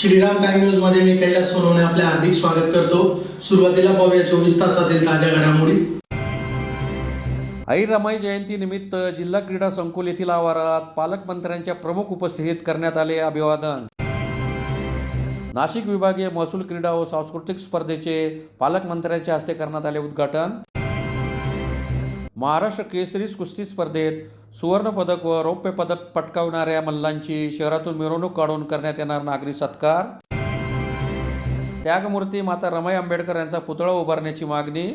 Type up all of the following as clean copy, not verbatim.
Shriram time news मध्ये मी कैलास सोनवणे आपले हार्दिक स्वागत करतो। सुरुवातीला पाहूया 24 तासातील ताज्या घडामोडी। आई रमाई जयंती निमित्त जिल्हा क्रीडा संकुल येथील आवारात पालकमंत्र्यांच्या प्रमुख उपस्थितीत करण्यात आले अभिवादन। नाशिक विभागीय महसूल क्रीडा व सांस्कृतिक स्पर्धेचे पालकमंत्र्यांच्या हस्ते करण्यात आले उद्घाटन। महाराष्ट्र केसरी कुस्ती स्पर्धेत सुवर्ण पदक व रौप्य पदक पटकावणाऱ्या मल्लांची शहरातून मिरवणूक काढून करण्यात येणार नागरी सत्कार। त्यागमूर्ती माता रमाई आंबेडकर यांचा पुतळा उभारण्याची मागणी।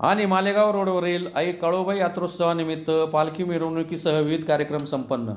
आणि मालेगाव रोडवरील आई काळूबाई यात्रोत्सवानिमित्त पालखी मिरवणुकीसह विविध कार्यक्रम संपन्न।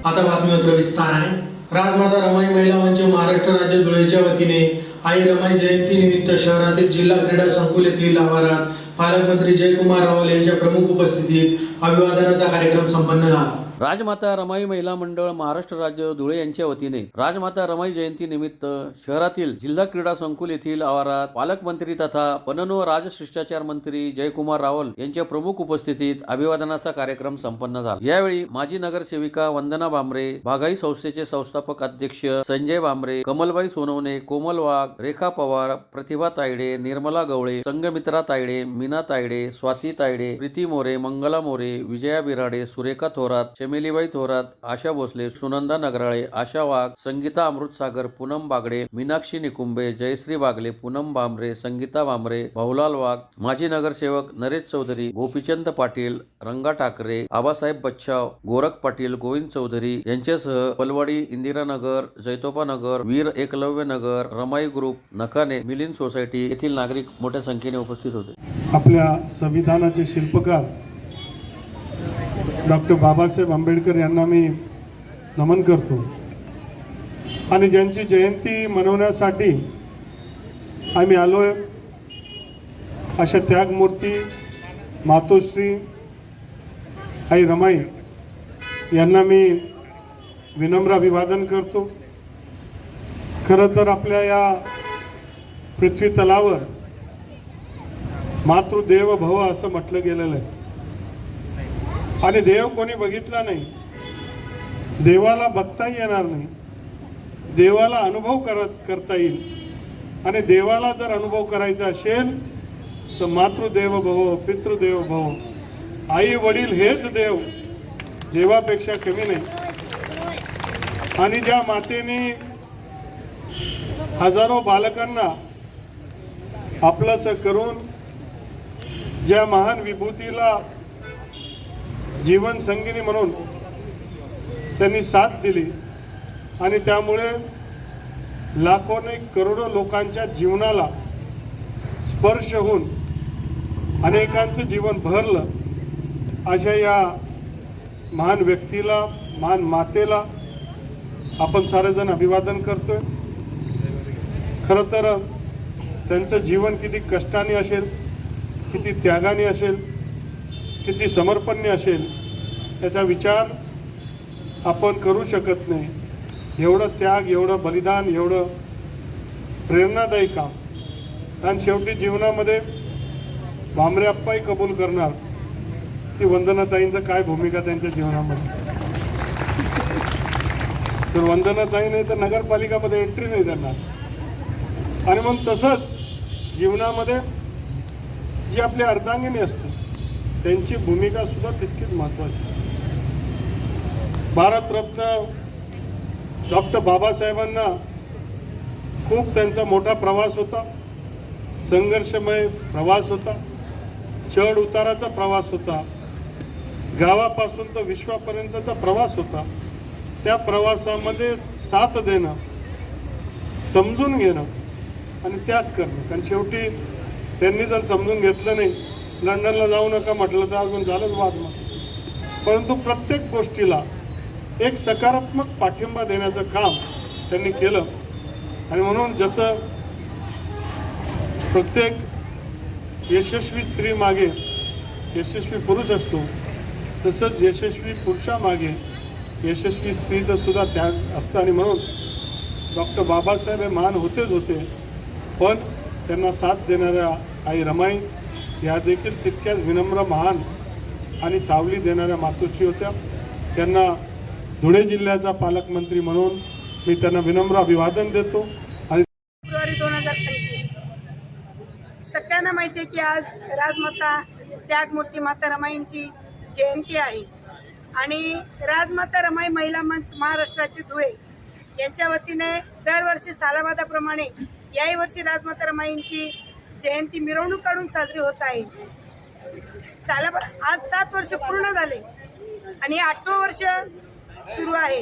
आता बातमीपत्र विस्ताराने। राजमाता रमाई महिला मंच महाराष्ट्र राज्य धुळेच्या वतीने आई रमाई जयंती निमित्त शहरातील जिल्हा क्रीडा संकुल येथील आवारात पालकमंत्री जयकुमार रावल यांच्या प्रमुख उपस्थितीत अभिवादनाचा कार्यक्रम संपन्न झाला। राजमाता रमाई महिला मंडळ महाराष्ट्र राज्य धुळे यांच्या वतीने राजमाता रमाई जयंती निमित्त शहरातील जिल्हा क्रीडा संकुल येथील आवारात पालकमंत्री तथा पणन व राजशिष्टाचार मंत्री जयकुमार रावल यांच्या प्रमुख उपस्थितीत अभिवादनाचा कार्यक्रम संपन्न झाला। यावेळी माजी नगरसेविका वंदना भामरे, बाघाई संस्थेचे संस्थापक अध्यक्ष संजय भामरे, कमलबाई सोनवणे, कोमल वाघ, रेखा पवार, प्रतिभा तायडे, निर्मला गवळे, संगमित्रा तायडे, मीना तायडे, स्वाती तायडे, प्रीती मोरे, मंगला मोरे, विजया बिराडे, सुरेखा थोरात, चमेलीबाई थोरात, आशा भोसले, सुनंदा नगराळे, आशा वाघ, संगीता अमृतसागर, पूनम बागडे, मीनाक्षी निकुंबे, जयश्री बागले, पूनम भामरे, संगीता भामरे, भाऊलाल वाघ, माजी नगरसेवक नरेश चौधरी, गोपीचंद पाटील, रंगा ठाकरे, आबासाहेब बच्छाव, गोरख पाटील, गोविंद चौधरी यांच्यासह पलवाडी, इंदिरानगर, जैतोपा नगर, वीर एकलव्य नगर, रमाई ग्रुप, नकाने, मिलिंद सोसायटी येथील नागरिक मोठ्या संख्येने उपस्थित होते। आपल्या संविधानाचे शिल्पकार डॉक्टर बाबासाहेब आंबेडकर यांना मी नमन करतो आणि ज्यांची जयंती मनवण्यासाठी आम्ही आलोय अशा त्यागमूर्ती मातोश्री आई रमाई यांना मी विनम्र अभिवादन करतो। खरं तर आपल्या या पृथ्वी तलावर मातृदेव भव असं म्हटलं गेलेलं आहे आणि देव कोणी बघितला नाही, देवाला बघताही येणार नाही, देवाला अनुभव करता येईल आणि देवाला जर अनुभव करायचा असेल तर मातृदेव भव, पितृदेव भव, आई वडील हेच देव, देवापेक्षा कमी नाही। आणि ज्या मातेने हजारो बालकांना आपलंसं करून ज्या महान विभूतीला जीवन संगिनी म्हणून त्यांनी साथ दिली आणि त्यामुळे लाखोने करोडो लोकांच्या जीवनाला स्पर्श होऊन अनेकांचं जीवन भरलं, अशा या महान व्यक्तीला, महान मातेला आपण सारेजण अभिवादन करतोय। खरं तर त्यांचं जीवन किती कष्टाने असेल, किती त्यागाने असेल, किती समर्पण्य असेल याचा विचार आपण करू शकत नाही। एवढं त्याग, एवढं बलिदान, एवढं प्रेरणादायी काम। आणि शेवटी जीवनामध्ये भामरे अप्पाही कबूल करणार की वंदनाताईंचं काय भूमिका त्यांच्या जीवनामध्ये। तर वंदनाताई नाही तर नगरपालिकामध्ये एंट्री नाही त्यांना। आणि मग तसंच जीवनामध्ये जी आपली अर्धांगिनी असते त्यांची भूमिका सुद्धा तितकीच महत्वाची असते। भारतरत्न डॉक्टर बाबासाहेबांना खूप त्यांचा मोठा प्रवास होता, संघर्षमय प्रवास होता, चढ उताराचा प्रवास होता, गावापासून तर विश्वापर्यंतचा प्रवास होता। त्या प्रवासामध्ये साथ देणं, समजून घेणं आणि त्याग करणं। कारण शेवटी त्यांनी जर समजून घेतलं नाही, लंडनला जाऊ नका म्हटलं तर अजून झालंच वाद मग, परंतु प्रत्येक गोष्टीला एक सकारात्मक पाठिंबा देण्याचं काम त्यांनी केलं। आणि म्हणून जसं प्रत्येक यशस्वी स्त्री मागे यशस्वी पुरुष असतो, तसंच यशस्वी पुरुषामागे यशस्वी स्त्रीचं सुद्धा त्याग असतं। आणि म्हणून डॉक्टर बाबासाहेब हे महान होतेच होते, पण त्यांना साथ देणाऱ्या आई रमाई या देखील तितक्याच विनम्र, महान आणि सावली देणाऱ्या मातोश्री होत्या। त्यांना धुळे जिल्ह्याचा पालकमंत्री म्हणून मी त्यांना विनम्र अभिवादन देतो आणि फेब्रुवारी 2025 सगळ्यांना माहिती आहे की आज राजमाता त्यागमूर्ती माता रमाईंची जयंती आहे आणि राजमाता रमाई महिला मंच महाराष्ट्राचे धुळे यांच्या वतीने दरवर्षी सालाबादाप्रमाणे याही वर्षी राजमाता रमाईंची जयंती मिरवणूक काढून साजरी होत आहे. आज 7 वर्ष पूर्ण झाले आणि 8वं वर्ष सुरू आहे.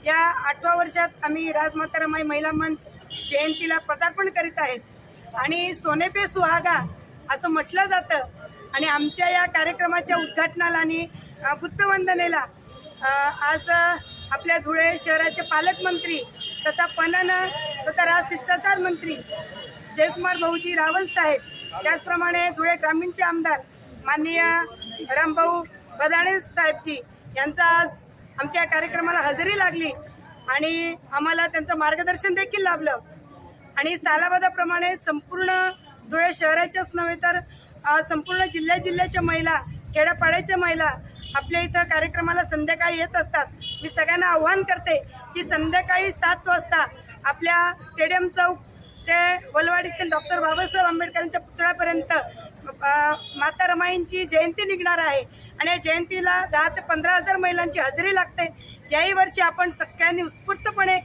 या 8व्या वर्षात आम्ही राजमाता रमाई महिला मंच जयंतीला पदार्पण करीत आहेत आणि सोने पे सुहागा असं म्हटलं जातं आणि आमच्या या कार्यक्रमाच्या उद्घाटनाला आणि बुद्धवंदनेला आज आपल्या धुळे शहराचे पालकमंत्री तथा पणन तथा राजशिष्टाचार मंत्री जयकुमार भाऊजी रावल साहेब, त्याचप्रमाणे धुळे ग्रामीणचे आमदार माननीय रामभाऊ बदाणे साहेबजी यांचा आज आमच्या कार्यक्रमाला हजेरी लागली आणि आम्हाला त्यांचं मार्गदर्शन देखील लाभलं. आणि सालाबादाप्रमाणे संपूर्ण धुळे शहराच्याच नव्हे तर संपूर्ण जिल्ह्याच्या महिला, खेड्यापाड्याच्या महिला आपल्या इथं कार्यक्रमाला संध्याकाळी येत असतात. मी सगळ्यांना आव्हान करते की संध्याकाळी 7 वाजता आपल्या स्टेडियम चौक ते वलवाडीतील डॉक्टर बाबासाहेब आंबेडकरांच्या पुतळ्यापर्यंत माता रमाईंची जयंती निघणार आहे आणि या जयंतीला 10 ते 15,000 महिलांची हजेरी लागते. याही वर्षी आपण सगळ्यांनी उत्स्फूर्तपणे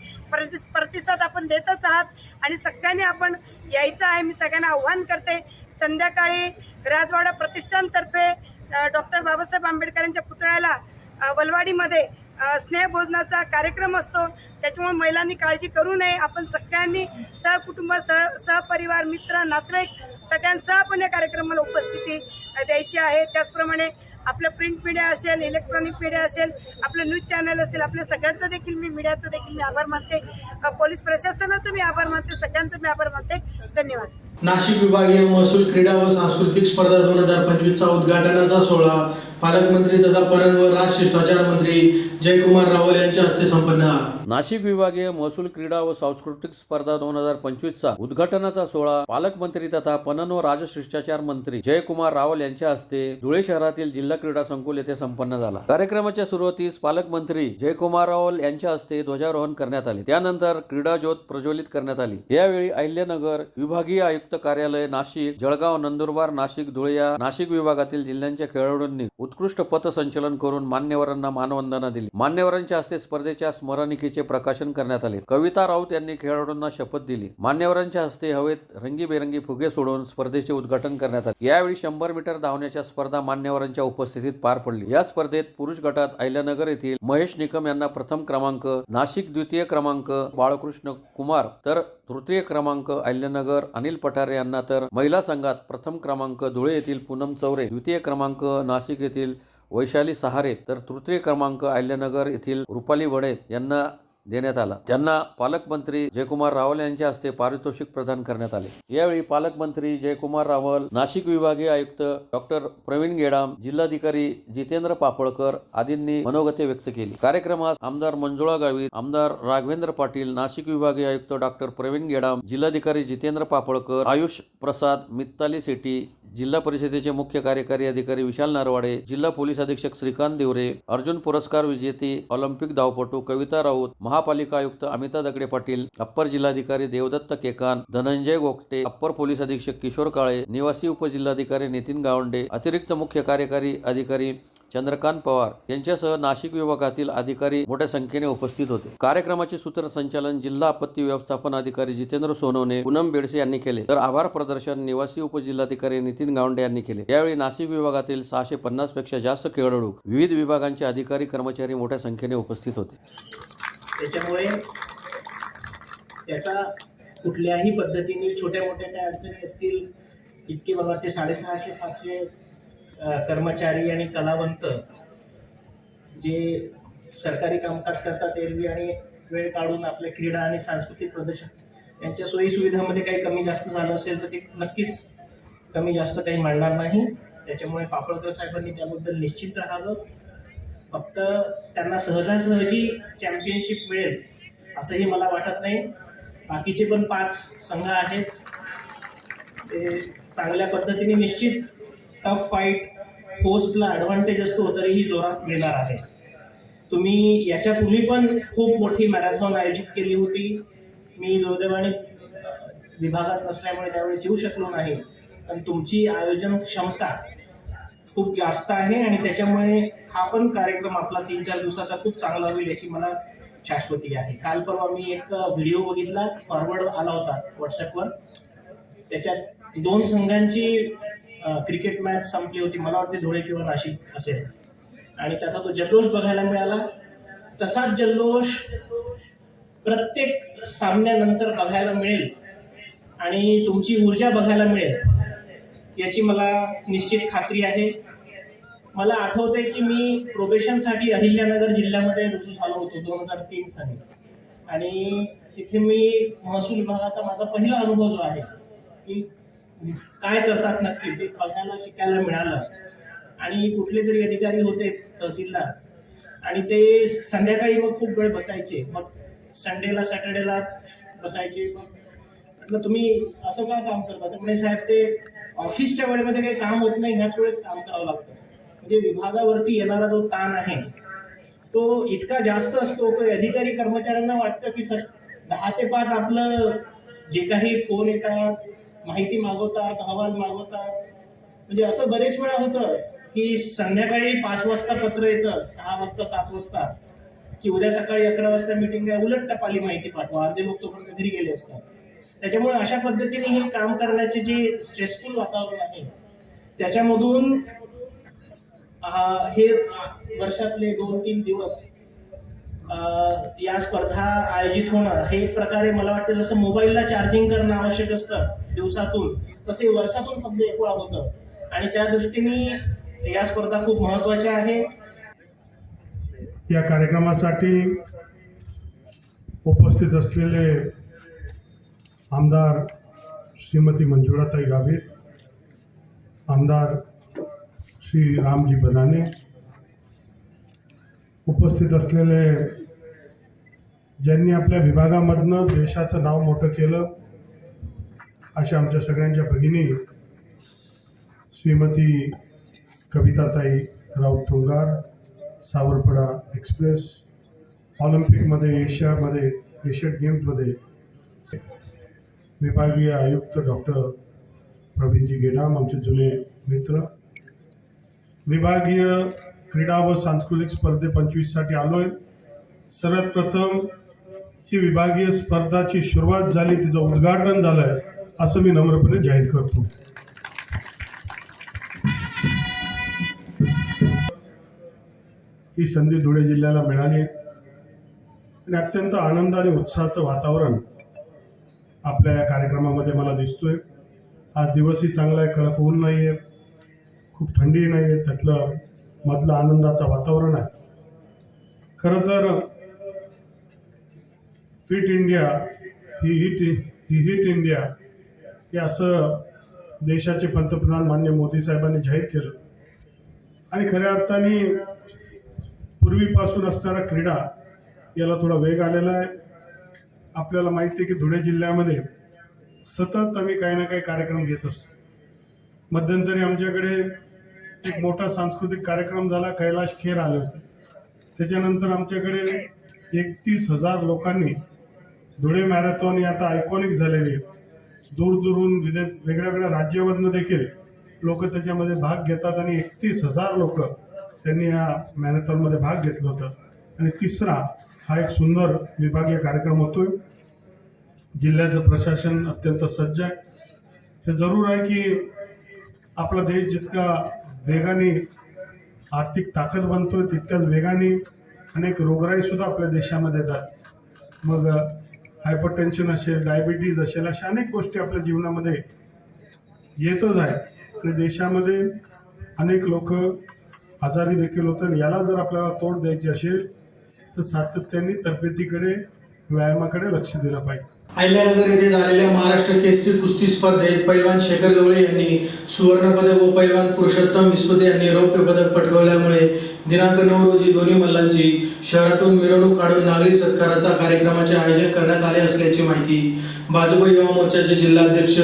प्रतिसाद आपण देतच आहात आणि सगळ्यांनी आपण यायचं आहे. मी सगळ्यांना आव्हान करते. संध्याकाळी राजवाडा प्रतिष्ठानतर्फे डॉक्टर बाबासाहेब आंबेडकरांच्या पुतळ्याला वलवाडीमध्ये स्नेहभोजनाचा कार्यक्रम असतो. त्याच्यामुळे महिलांनी काळजी करू नये. आपण सगळ्यांनी सहकुटुंब सहपरिवार मित्र नातेवाईक सगळ्यांसह आपण या कार्यक्रमाला उपस्थिती द्यायची आहे. त्याचप्रमाणे आपलं प्रिंट मीडिया असेल, इलेक्ट्रॉनिक मीडिया असेल, आपलं न्यूज चॅनल असेल, आपल्या सगळ्यांचं देखील मीडियाचं देखील मी आभार मानते. पोलीस प्रशासनाचं मी आभार मानते. सगळ्यांचं मी आभार मानते. धन्यवाद. नाशिक विभागीय महसूल क्रीडा व सांस्कृतिक स्पर्धा 2025चा उद्घाटनाचा सोहळा पालकमंत्री तथा पणन व राजशिष्टाचार मंत्री जयकुमार रावल यांच्या हस्ते संपन्न झाला. नाशिक विभागीय महसूल क्रीडा व सांस्कृतिक स्पर्धा 2025चा उद्घाटनाचा सोहळा पालकमंत्री तथा पणन व राजशिष्टाचार मंत्री जयकुमार रावल यांच्या हस्ते धुळे शहरातील जिल्हा क्रीडा संकुल येथे संपन्न झाला. कार्यक्रमाच्या सुरुवातीस पालकमंत्री जयकुमार रावल यांच्या हस्ते ध्वजारोहण करण्यात आले. त्यानंतर क्रीडा ज्योत प्रज्वलित करण्यात आली. यावेळी अहिल्यानगर विभागीय आयुक्त कार्यालय नाशिक, जळगाव, नंदुरबार, नाशिक, धुळे या नाशिक विभागातील जिल्ह्यांच्या खेळाडूंनी उत्कृष्ट पथसंचलन करून मान्यवरांना मानवंदना दिली. मान्यवरांच्या हस्ते स्पर्धेच्या स्मरणिकेचे प्रकाशन करण्यात आले. कविता राऊत यांनी खेळाडूंना शपथ दिली. मान्यवरांच्या हस्ते हवेत रंगीबेरंगी फुगे सोडून स्पर्धेचे उद्घाटन करण्यात आले. यावेळी 100 मीटर धावण्याच्या स्पर्धा मान्यवरांच्या उपस्थितीत पार पडली. या स्पर्धेत पुरुष गटात अहिल्यानगर येथील महेश निकम यांना प्रथम क्रमांक, नाशिक द्वितीय क्रमांक, बाळकृष्ण कुमार तर तृतीय क्रमांक अहिल्यानगर, अनिल पठारे यांना तर महिला संघात प्रथम क्रमांक धुळे येथील पूनम चौरे, द्वितीय क्रमांक नाशिक येथील वैशाली सहारे तर तृतीय क्रमांक अहिल्यानगर येथील रुपाली वडे यांना देण्यात आला. त्यांना पालकमंत्री जयकुमार रावल यांच्या हस्ते पारितोषिक प्रदान करण्यात आले. यावेळी पालकमंत्री जयकुमार रावल, नाशिक विभागीय आयुक्त डॉक्टर प्रवीण गेडाम, जिल्हाधिकारी जितेंद्र पापळकर आदींनी मनोगते व्यक्त केली. कार्यक्रमास आमदार मंजुळा गावित, आमदार राघवेंद्र पाटील, नाशिक विभागीय आयुक्त डॉक्टर प्रवीण गेडाम, जिल्हाधिकारी जितेंद्र पापळकर, आयुष प्रसाद, मित्ताली सेठी, जिल्हा परिषदेचे मुख्य कार्यकारी अधिकारी विशाल नरवाडे, जिल्हा पोलीस अधीक्षक श्रीकांत देवरे, अर्जुन पुरस्कार विजेती ऑलिम्पिक धावपटू कविता राऊत, महापालिका आयुक्त अमिता दगडे पाटील, अप्पर जिल्हाधिकारी देवदत्त केकान, धनंजय गोगटे, अप्पर पोलीस अधीक्षक किशोर काळे, निवासी उपजिल्हाधिकारी नितीन गावंडे, अतिरिक्त मुख्य कार्यकारी अधिकारी चंद्रकांत पवार यांच्यासह नाशिक विभागातील अधिकारी मोठ्या संख्येने उपस्थित होते. कार्यक्रमाचे सूत्रसंचालन जिल्हा आपत्ती व्यवस्थापन अधिकारी जितेंद्र सोनवणे, पूनम बेडसे यांनी केले, तर आभार प्रदर्शन निवासी उपजिल्हाधिकारी नितीन गावंडे यांनी केले. यावेळी नाशिक विभागातील 650 पेक्षा जास्त खेळाडू, विविध विभागांचे अधिकारी कर्मचारी मोठ्या संख्येने उपस्थित होते. त्याच्यामुळे त्याचा कुठल्याही पद्धतीने छोट्या मोठ्या काही अडचणी असतील, इतके मला ते 650-700 कर्मचारी आणि कलावंत जे सरकारी कामकाज करतात एरवी आणि वेळ काढून आपल्या क्रीडा आणि सांस्कृतिक प्रदर्शन यांच्या सोयी सुविधांमध्ये काही कमी जास्त झालं असेल तर ते नक्कीच कमी जास्त काही मांडणार नाही. त्याच्यामुळे पापळकर साहेबांनी त्याबद्दल निश्चित राहावं. फक्त त्यांना सहजासहजी चॅम्पियनशिप मिळेल असंही मला वाटत नाही. बाकीचे पण 5 संघ आहेत, ते चांगल्या पद्धतीने निश्चित टफ फाईट, होस्टला ॲडव्हान्टेज असतो तरीही जोरात मिळणार आहे. तुम्ही याच्यापूर्वी पण खूप मोठी मॅरेथॉन आयोजित केली होती. मी दुर्दैवाने विभागात नसल्यामुळे त्यावेळेस येऊ शकलो नाही, पण तुमची आयोजन क्षमता खूप जास्त आहे आणि त्याच्यामुळे हा पण कार्यक्रम आपला 3-4 दिवसाचा खूप चांगला होईल याची मला शाश्वती आहे. काल परवा मी एक व्हिडिओ बघितला, फॉरवर्ड आला होता व्हॉट्सअपवर. त्याच्यात 2 संघांची क्रिकेट मॅच संपली होती, मला वाटते धुळे किंवा नाशिक असेल, आणि त्याचा तो जल्लोष बघायला मिळाला. तसाच जल्लोष प्रत्येक सामन्यानंतर बघायला मिळेल आणि तुमची ऊर्जा बघायला मिळेल याची मला निश्चित खात्री आहे. मला आठवतंय की मी प्रोबेशनसाठी अहिल्यानगर जिल्ह्यामध्ये रुजू झालो होतो 2003 साली, आणि तिथे मी महसूल विभागाचा माझा पहिला अनुभव जो आहे की काय करतात नक्की ते बघायला शिकायला मिळालं. आणि कुठले तरी अधिकारी होते तहसीलदार, आणि ते संध्याकाळी मग खूप वेळ बसायचे, मग संडेला सॅटर्डेला बसायचे. म्हटलं तुम्ही असं काय काम करता? म्हणे साहेब ते ऑफिसच्या वेळेमध्ये काही काम होत नाही, ह्याच वेळेस काम करावं लागतं. म्हणजे विभागावरती येणारा जो ताण आहे तो इतका जास्त असतो की अधिकारी कर्मचाऱ्यांना वाटतं की 10 ते 5 आपलं जे काही फोन येतात, माहिती मागवतात, अहवाल मागवतात, म्हणजे असं बरेच वेळा होतं की संध्याकाळी 5 वाजता पत्र येतं, 6 वाजता 7 वाजता की उद्या सकाळी 11 वाजता मीटिंग आहे, उलट टपाली माहिती पाठवा. अर्धे लोक तोपर्यंत घरी गेले असतात. त्याच्यामुळे अशा पद्धतीने हे काम करण्याचे जे स्ट्रेसफुल वातावरण आहे त्याच्यामधून हे वर्षातले 2-3 दिवस या स्पर्धा आयोजित होणं हे एक प्रकारे मला वाटतं जसं मोबाईलला चार्जिंग करणं आवश्यक असतं दिवसातून, तसे वर्षातून फक्त एक वेळा होतं. आणि त्या दृष्टीने या स्पर्धा खूप महत्वाच्या आहे. या कार्यक्रमासाठी उपस्थित असलेले आमदार श्रीमती मंजुळाताई गावित, आमदार श्री रामजी बदाने, उपस्थित असलेले ज्यांनी आपल्या विभागामधनं देशाचं नाव मोठं केलं अशा आमच्या सगळ्यांच्या भगिनी श्रीमती कविताताई राऊत तुंगार, सावरपडा एक्सप्रेस, ऑलिम्पिकमध्ये एशियन गेम्समध्ये विभागीय आयुक्त डॉक्टर प्रवीणजी गेडाम, आमचे जुने मित्र, विभागीय क्रीडा व सांस्कृतिक स्पर्धे 25 साठी आलोय. सर्वात प्रथम ही विभागीय स्पर्धाची सुरुवात झाली, तिचं उद्घाटन झालंय असं मी नम्रपणे जाहीर करतो. ही संधी धुळे जिल्ह्याला मिळाली आणि अत्यंत आनंद आणि उत्साहाचं वातावरण आपल्या या कार्यक्रमामध्ये मला दिसतोय. आज दिवसही चांगला आहे, कडक ऊन नाही आहे, खूप थंडी नाही आहे, त्यातलं मधलं आनंदाचं वातावरण आहे. खरं तर फिट इंडिया ही हिट इंडिया हे असं देशाचे पंतप्रधान माननीय मोदी साहेबांनी जाहीर केलं आणि खऱ्या अर्थाने पूर्वीपासून असणारा क्रीडा याला थोडा वेग आलेला आहे. आपल्याला माहिती आहे की धुळे जिल्ह्यामध्ये सतत आम्ही काही ना काही कार्यक्रम घेत असतो. मध्यंतरी आमच्याकडे एक मोठा सांस्कृतिक कार्यक्रम झाला, कैलाश खेर आले होते. त्याच्यानंतर आमच्याकडे 31,000 लोकांनी धुळे मॅरेथॉन ही आता आयकॉनिक झालेली आहे. दूरदूरून वेगळ्या वेगळ्या राज्यामधनं देखील लोक त्याच्यामध्ये भाग घेतात आणि 31,000 लोक त्यांनी या मॅरेथॉनमध्ये भाग घेतला होता. आणि तिसरा हा एक सुंदर विभागीय कार्यक्रम होतोय. जिल्ह्याचं प्रशासन अत्यंत सज्ज आहे. हे जरूर आहे की आपला देश जितका वेगाने आर्थिक ताकद बनतोय तितक्याच वेगाने अनेक रोगराई सुद्धा आपल्या देशामध्ये येतात. मग हायपरटेन्शन असेल, डायबिटीज असेल, अशा अनेक गोष्टी आपल्या जीवनामध्ये येतच आहे आणि देशामध्ये अनेक लोक आजारी देखील होतात. याला जर आपल्याला तोड द्यायची असेल तर सातत्याने तब्येतीकडे, व्यायामाकडे लक्ष दिलं पाहिजे. अहिल्यानगर येथे झालेल्या महाराष्ट्र केसरी कुस्ती स्पर्धेत पैलवान शेखर गवळे यांनी सुवर्ण पदक व पैलवान पुरुषोत्तम विस्पुते यांनी रौप्य पदक पटकावल्यामुळे दिनांक 9 रोजी दोन्ही मल्लांची शहरातून मिरवणूक काढून नागरी सत्काराचा कार्यक्रमाचे आयोजन करण्यात आले असल्याची माहिती भाजप युवा मोर्चाचे जिल्हाध्यक्ष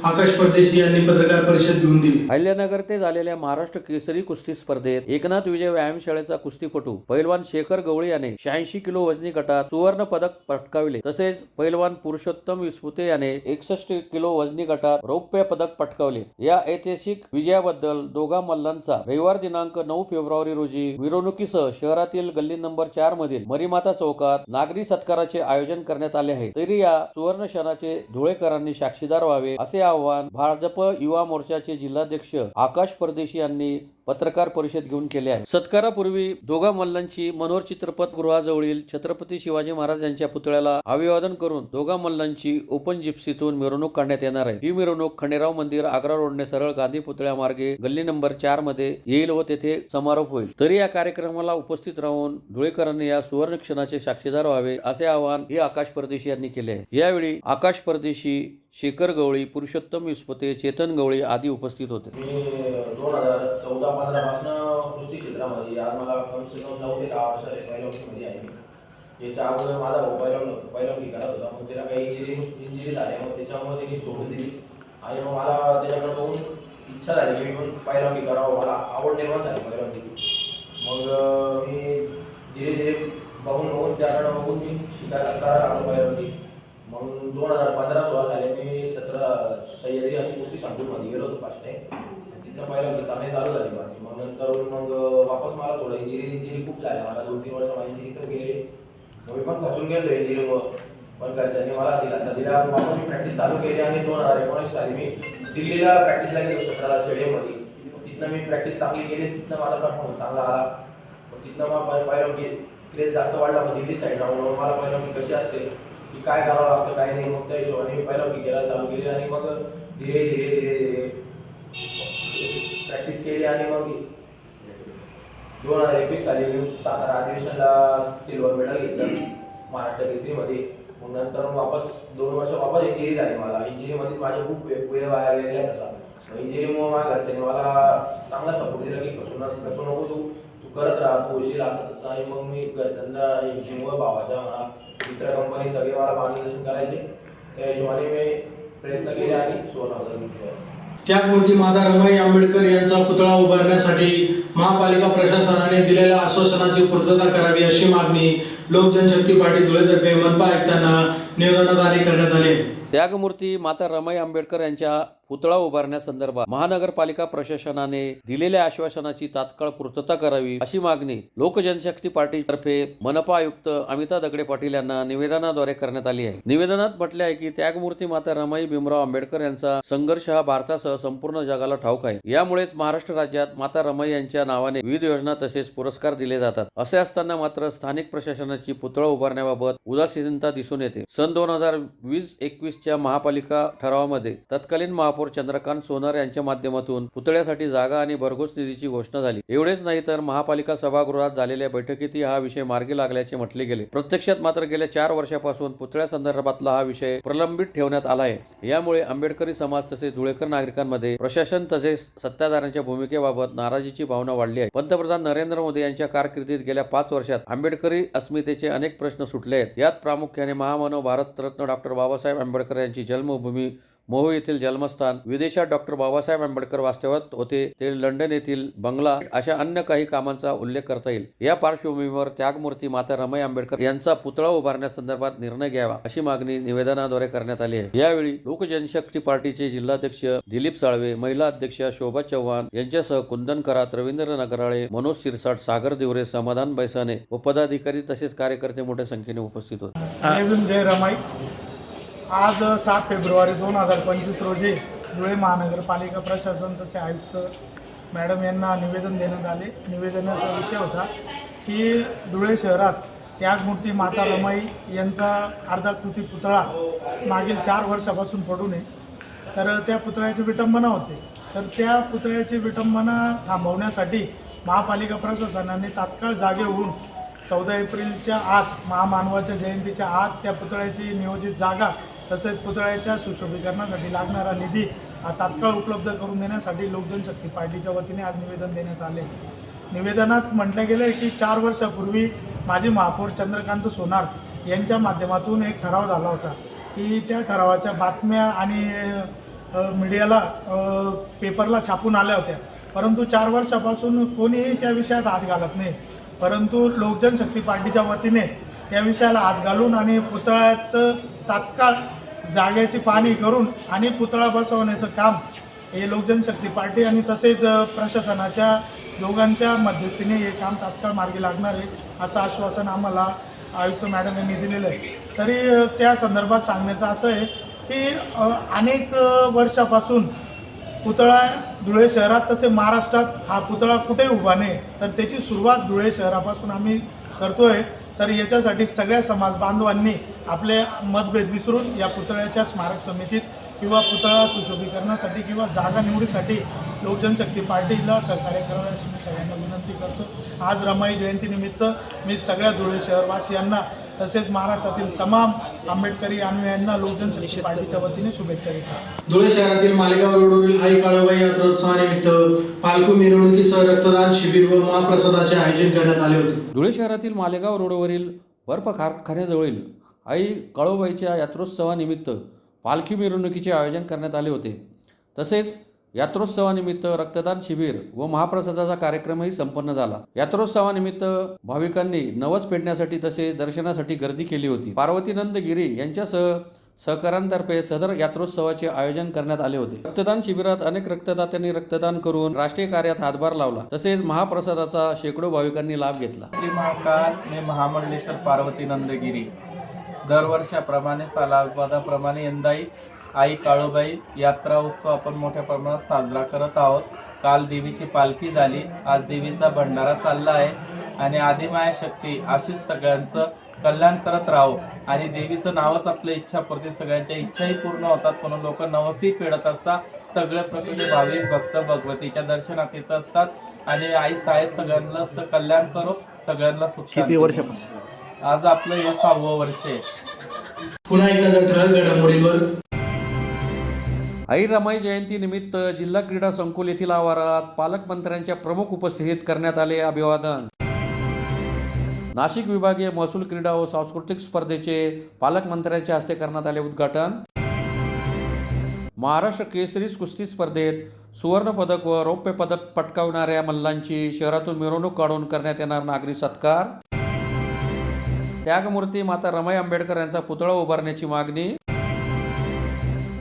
आकाश परदेशी यांनी पत्रकार परिषद घेऊन दिली. अहिल्यानगर ते झालेल्या महाराष्ट्र केसरी कुस्ती स्पर्धेत एकनाथ विजय व्यायामशाळेचा कुस्तीपटू पैलवान शेखर गवळे याने 86 किलो वजनी गटात सुवर्ण पदक पटकाविले. तसेच पैलवान पुरुषोत्तम विस्पुते याने 61 किलो वजनी गटात रौप्य पदक पटकावले. या ऐतिहासिक विजयाबद्दल दोघा मल्लांचा रविवार दिनांक 9 फेब्रुवारी रोजी मिरवणुकीसह शहरातील गल्ली नंबर 4 मधील मरीमाता चौकात नागरी सत्काराचे आयोजन करण्यात आले आहे. तरी या सुवर्ण क्षणाचे धुळेकरांनी साक्षीदार व्हावे असे आवाहन भाजप युवा मोर्चाचे जिल्हाध्यक्ष आकाश परदेशी यांनी पत्रकार परिषद घेऊन केले आहे. सत्कारापूर्वी दोघा मल्लांची मनोहर चित्रपट गृहाजवळील छत्रपती शिवाजी महाराज यांच्या पुतळ्याला अभिवादन करून दोघा मल्लांची ओपन जिप्सीतून मिरवणूक काढण्यात येणार आहे. ही मिरवणूक खंडेराव मंदिर आग्रा रोडने सरळ गांधी पुतळ्या मार्गे गल्ली नंबर 4 मध्ये येईल व तेथे समारोप होईल. तरी या कार्यक्रमाला उपस्थित राहून धुळेकरांनी या सुवर्ण क्षणाचे साक्षीदार व्हावे असे आवाहन ही आकाश परदेशी यांनी केले आहे. यावेळी आकाश परदेशी, शेखर गवळी, पुरुषोत्तम विस्पुते, चेतन गवळी आदी उपस्थित होते. मी 2014-15 पासून कुस्ती क्षेत्रामध्ये आज मला कम से कम 9 ते 10 वर्ष झाले पैलवानमध्ये आहे. मी याच्या अगोदर माझा भाऊ पैलवानगी करत होता, मग त्याला काही इंजुरी झाल्या, मग त्याच्यामुळे त्यांनी सोडून दिली आणि मग मला त्याच्याकडे बघून इच्छा झाली की मी पण पैलवानगी करावं, मला आवड निर्माण झाली पैलवानगी. मग मी धीरे धीरे बघून त्याकडे बघून मी करायला लागलो पैलवानगी. मग 2015-16 साली मी 17 सह्याद्री अशी कुस्ती संकुलमध्ये गेलो होतो फर्स्ट टाईम. तिथं पैलवानगी चांगली चालू झाली माझी. मग नंतर मग वापस मला थोडं इंजिरी खूप झाल्या, मला 2-3 वर्ष माझी इंजिरी तर गेले. मग मी पण खचून गेलो इंजिरीमुळं, पण घरच्यांनी मला दिलासा दिला. वापस मी प्रॅक्टिस चालू केली आणि 2019 साली मी दिल्लीला प्रॅक्टिसला गेलो 17 स्टेडियममध्ये. तिथनं मी प्रॅक्टिस चांगली केली, तिथनं माझा परफॉर्मन्स चांगला आला. मग तिथनं मला पैलवानगी क्रेज जास्त वाढला. मग दिल्ली साईड राहून मला पैलवानगी कशी असते की काय करावं लागतं काय नाही, मग त्या हिशोबाने मी पैलवानगी करायला चालू केली आणि मग धीरे धीरे धीरे धीरे प्रॅक्टिस केली आणि मग 2021 साली मी सातारा अधिवेशनला सिल्वर मेडल घेतलं महाराष्ट्र केसरीमध्ये. मग नंतर वापस 2 वर्ष वापस इंजिरी झाली मला. इंजिरीमध्ये माझे खूप वेळ वाया गेलेला तसा. इंजिरीमुळे माझ्या घरच्यांनी मला चांगला सपोर्ट दिला की कसून नको तू करत राहा, तू होशील असं तसं. आणि मग मी घरच्यांना हिशोबामुळे भावाच्या म्हणा मित्र कंपनी सगळे मला मार्गदर्शन करायचे. त्या हिशोबाने मी प्रयत्न केले आणि सोनं त्यागमूर्ती माता रमाई आंबेडकर यांचा पुतळा उभारण्यासाठी महापालिका प्रशासनाने दिलेल्या आश्वासनाची पूर्तता करावी अशी मागणी लोक जनशक्ती पार्टी धुळेतर्फे मनपा आयुक्तांना निवेदनाद्वारे करण्यात आले. त्यागमूर्ती माता रमाई आंबेडकर यांच्या पुतळा उभारण्यासंदर्भात महानगरपालिका प्रशासनाने दिलेल्या आश्वासनाची तात्काळ पूर्तता करावी अशी मागणी लोक जनशक्ती पार्टीतर्फे मनपा आयुक्त अमिता दगडे पाटील यांना निवेदनाद्वारे करण्यात आली आहे. निवेदनात म्हटले आहे की त्यागमूर्ती माता रमाई भीमराव आंबेडकर यांचा संघर्ष हा भारतासह संपूर्ण जगाला ठाऊक आहे. यामुळेच महाराष्ट्र राज्यात माता रमाई यांच्या नावाने विविध योजना तसेच पुरस्कार दिले जातात. असे असताना मात्र स्थानिक प्रशासनाची पुतळा उभारण्याबाबत उदासीनता दिसून येते. सन 2020-21च्या महापालिका ठरावामध्ये तत्कालीन महापौर चंद्रकांत सोनार यांच्या माध्यमातून पुतळ्यासाठी जागा आणि भरघोस निधीची घोषणा झाली. एवढेच नाही तर महापालिका सभागृहात झालेल्या बैठकीतही हा विषय मार्गी लागल्याचे म्हटले गेले. प्रत्यक्षात मात्र गेल्या 4 वर्षापासून पुतळ्या संदर्भातला हा विषय प्रलंबित ठेवण्यात आला आहे. यामुळे आंबेडकरी समाज तसेच धुळेकर नागरिकांमध्ये प्रशासन तसेच सत्ताधाऱ्यांच्या भूमिकेबाबत नाराजीची भावना वाढली आहे. पंतप्रधान नरेंद्र मोदी यांच्या कारकिर्दीत गेल्या 5 वर्षात आंबेडकरी अस्मितेचे अनेक प्रश्न सुटले आहेत. यात प्रामुख्याने महामानव भारतरत्न डॉक्टर बाबासाहेब आंबेडकर यांची जन्मभूमी मोहो येथील जन्मस्थान, विदेशात डॉक्टर बाबासाहेब आंबेडकर वास्तव्यात होते ते लंडन येथील बंगला अशा अन्य काही कामांचा उल्लेख करता येईल. या पार्श्वभूमीवर त्यागमूर्ती माता रमाई आंबेडकर यांचा पुतळा उभारण्यासंदर्भात निर्णय घ्यावा अशी मागणी निवेदनाद्वारे करण्यात आली आहे. यावेळी लोक जनशक्ती पार्टीचे जिल्हाध्यक्ष दिलीप साळवे, महिला अध्यक्षा शोभा चव्हाण यांच्यासह कुंदन करात, रवींद्र नगराळे, मनोज शिरसाट, सागर दिवरे, समाधान बैसाने व पदाधिकारी तसेच कार्यकर्ते मोठ्या संख्येने उपस्थित होते. जय रमाई. आज 7 फेब्रुवारी 2025 रोजी धुळे महानगरपालिका प्रशासन तसे आयुक्त मॅडम यांना निवेदन देण्यात आले. निवेदनाचा विषय होता की धुळे शहरात त्यागमूर्ती माता रमाई यांचा अर्धाकृती पुतळा मागील 4 वर्षापासून पडू नये, तर त्या पुतळ्याची विटंबना होते. तर त्या पुतळ्याची विटंबना थांबवण्यासाठी महापालिका प्रशासनाने तात्काळ जागे होऊन 14 एप्रिलच्या आत महामानवाच्या जयंतीच्या आत त्या पुतळ्याची नियोजित जागा तसेच पुतळ्याच्या सुशोभीकरणासाठी लागणारा निधी तात्काळ उपलब्ध करून देण्यासाठी लोकजनशक्ती पार्टीच्या वतीने आज निवेदन देण्यात आले. निवेदनात म्हटलं गेलं आहे की 4 वर्षापूर्वी माजी महापौर चंद्रकांत सोनार यांच्या माध्यमातून एक ठराव झाला होता की त्या ठरावाच्या बातम्या आणि मीडियाला पेपरला छापून आल्या होत्या, परंतु 4 वर्षापासून कोणीही त्या विषयात हात घालत नाही. परंतु लोकजनशक्ती पार्टीच्या वतीने त्या विषयाला हात घालून आणि पुतळ्याचं तात्काळ जागेची पाहणी करून आणि पुतळा बसवण्याचं काम हे लोकजनशक्ती पार्टी आणि तसेच प्रशासनाच्या दोघांच्या मध्यस्थीने हे काम तात्काळ मार्गी लागणार आहे असं आश्वासन आम्हाला आयुक्त मॅडम यांनी दिलेलं आहे. तरी त्या संदर्भात सांगण्याचं असं आहे की अनेक वर्षापासून पुतळा धुळे शहरात तसे महाराष्ट्रात हा पुतळा कुठे उभा नाही, तर त्याची सुरुवात धुळे शहरापासून आम्ही करतोय. तर याच्यासाठी सगळ्या समाज बांधवांनी आपले मतभेद विसरून या पुतळ्याच्या स्मारक समितीत किंवा पुतळा सुशोभीकरणासाठी किंवा जागा निवडीसाठी लोकजनशक्ती पार्टीला सहकार्य करावे अशी मी सगळ्यांना विनंती करतो. आज रमाई जयंतीनिमित्त मी सगळ्या धुळे शहरवासियांना तसेच महाराष्ट्रातील तमाम आंबेडकरी अनुयायांना लोकजनशक्ती पार्टीच्या वतीने शुभेच्छा देतो. धुळे शहरातील मालेगाव रोडवरील आई काळूबाई यात्रोत्सवानिमित्त पालखी मिरवणुकीसह रक्तदान शिबिर व महाप्रसादाचे आयोजन करण्यात आले होते. धुळे शहरातील मालेगाव रोडवरील बर्फ कारखान्याजवळील आई काळूबाईच्या यात्रोत्सवानिमित्त पालखी मिरवणुकीचे आयोजन करण्यात आले होते. तसेच यात्रोत्सवानिमित्त रक्तदान शिबिर व महाप्रसादाचा कार्यक्रमही संपन्न झाला. यात्रोत्सवानिमित्त भाविकांनी नवस पेटण्यासाठी तसेच दर्शनासाठी गर्दी केली होती. पार्वतीनंद गिरी यांच्यासह सहकाऱ्यांतर्फे सदर यात्रोत्सवाचे आयोजन करण्यात आले होते. रक्तदान शिबिरात अनेक रक्तदात्यांनी रक्तदान करून राष्ट्रीय कार्यात हातभार लावला. तसेच महाप्रसादाचा शेकडो भाविकांनी लाभ घेतला. श्री महाकाल मी महामंडलेश्वर पार्वतीनंद गिरी दरवर्षाप्रमाणे सालाबादाप्रमाणे यंदाही आई काळूबाई यात्रा उत्सव आपण मोठ्या प्रमाणात साजरा करत आहोत. काल देवीची पालखी झाली, आज देवीचा भंडारा चालला आहे आणि आदिमाया शक्ती अशीच सगळ्यांचं कल्याण करत राहो आणि देवीचं नावच आपल्या इच्छापूर्ती सगळ्यांच्या इच्छाही पूर्ण होतात म्हणून लोक नवसही फेडत असतात. सगळे प्रकृती भाविक भक्त भगवतीच्या दर्शनात येत असतात आणि आई साहेब सगळ्यांना कल्याण करो, सगळ्यांना सुख. किती वर्ष? आज आपलं हे 6वं वर्ष आहे. पुन्हा एकदा ठळक घडामोडींवर. आई रमाई जयंती निमित्त जिल्हा क्रीडा संकुल येथील आवारात पालकमंत्र्यांच्या प्रमुख उपस्थितीत करण्यात आले अभिवादन. नाशिक विभागीय महसूल क्रीडा व सांस्कृतिक स्पर्धेचे पालकमंत्र्यांच्या हस्ते करण्यात आले उद्घाटन. महाराष्ट्र केसरी कुस्ती स्पर्धेत सुवर्ण पदक व रौप्य पदक पटकावणाऱ्या मल्लांची शहरातून मिरवणूक काढून करण्यात येणार नागरी सत्कार. त्यागमूर्ती माता रमाई आंबेडकर यांचा पुतळा उभारण्याची मागणी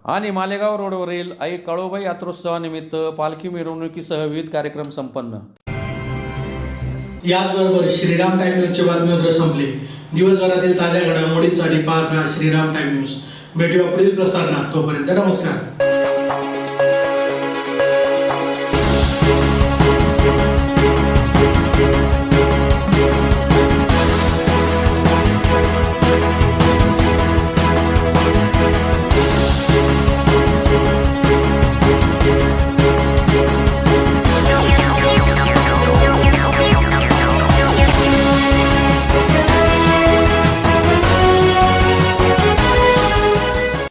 आणि मालेगाव रोडवरील आई काळूबाई यात्रोत्सवानिमित्त पालखी मिरवणुकीसह विविध कार्यक्रम संपन्न. याचबरोबर श्रीराम टाइम न्यूजचे बातमीपत्र संपले. दिवसभरातील ताज्या घडामोडींसाठी पाहत राहा श्रीराम टाइम न्यूज. भेटूया पुढील प्रसारणात. तोपर्यंत नमस्कार.